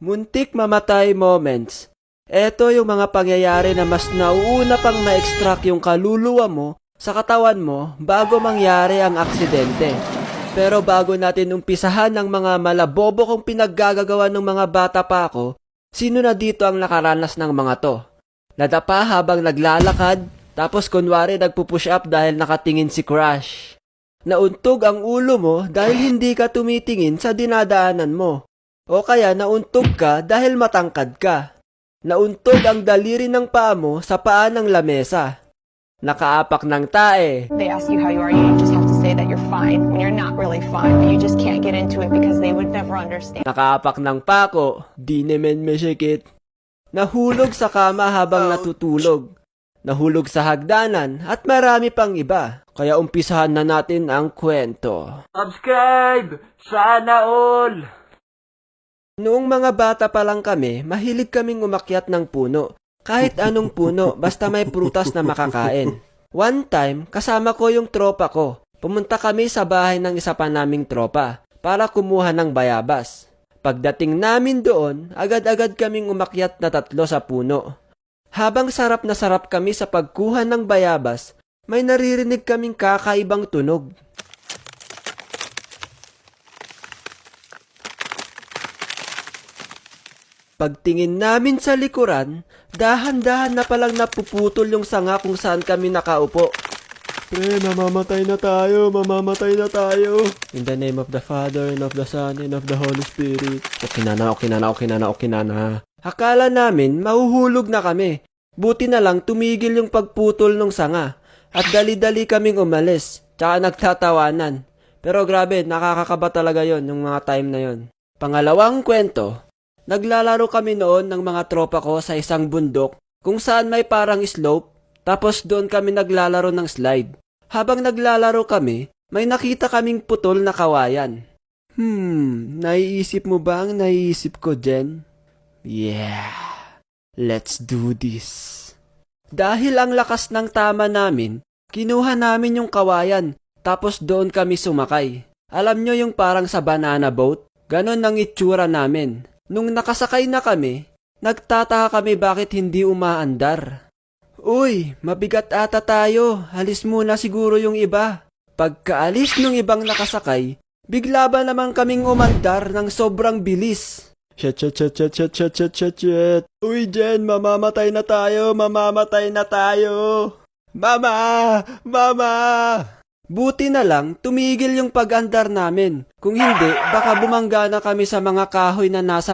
Muntik mamatay moments. Eto yung mga pangyayari na mas nauuna pang ma-extract yung kaluluwa mo sa katawan mo bago mangyari ang aksidente. Pero bago natin umpisahan ng mga malabobo kong pinaggagawa ng mga bata pa ako, sino na dito ang nakaranas ng mga to? Nadapa habang naglalakad, tapos kunwari nagpupush up dahil nakatingin si crush. Nauntog ang ulo mo dahil hindi ka tumitingin sa dinadaanan mo. O kaya nauntog ka dahil matangkad ka. Nauntog ang daliri ng paa mo sa paa ng lamesa. Nakaapak ng tae. They ask you how you are, you just have to say that you're fine when you're not really fine, but you just can't get into it because they would never understand. Nakaapak ng pako. Di naman masikit. Nahulog sa kama habang natutulog. Nahulog sa hagdanan at marami pang iba. Kaya umpisahan na natin ang kwento. Subscribe! Sana all! Noong mga bata pa lang kami, mahilig kaming umakyat ng puno. Kahit anong puno, basta may prutas na makakain. One time, kasama ko yung tropa ko. Pumunta kami sa bahay ng isa pa naming tropa para kumuha ng bayabas. Pagdating namin doon, agad-agad kaming umakyat na 3 sa puno. Habang sarap na sarap kami sa pagkuha ng bayabas, may naririnig kaming kakaibang tunog. Pagtingin namin sa likuran, dahan-dahan na palang napuputol yung sanga kung saan kami nakaupo. Pre, mamamatay na tayo, mamamatay na tayo. In the name of the Father, and of the Son, and of the Holy Spirit. Okinana. Akala namin, mahuhulog na kami. Buti na lang tumigil yung pagputol ng sanga. At dali-dali kaming umalis, tsaka nagtatawanan. Pero grabe, nakakakaba talaga yon yung mga time na yon. Pangalawang kwento. Naglalaro kami noon ng mga tropa ko sa isang bundok kung saan may parang slope, tapos doon kami naglalaro ng slide. Habang naglalaro kami, may nakita kaming putol na kawayan. Naiisip mo ba ang naiisip ko, Jen? Yeah, let's do this. Dahil ang lakas ng tama namin, kinuha namin yung kawayan, tapos doon kami sumakay. Alam nyo yung parang sa banana boat? Ganon ang itsura namin. Nung nakasakay na kami, nagtataka kami bakit hindi umaandar. Uy, mabigat ata tayo. Alis muna siguro yung iba. Pagkaalis ng ibang nakasakay, bigla ba naman kaming umandar ng sobrang bilis. Shit. Uy, Jen, mamamatay na tayo. Mama! Buti na lang, tumigil yung pag-andar namin. Kung hindi, baka bumangga na kami sa mga kahoy na nasa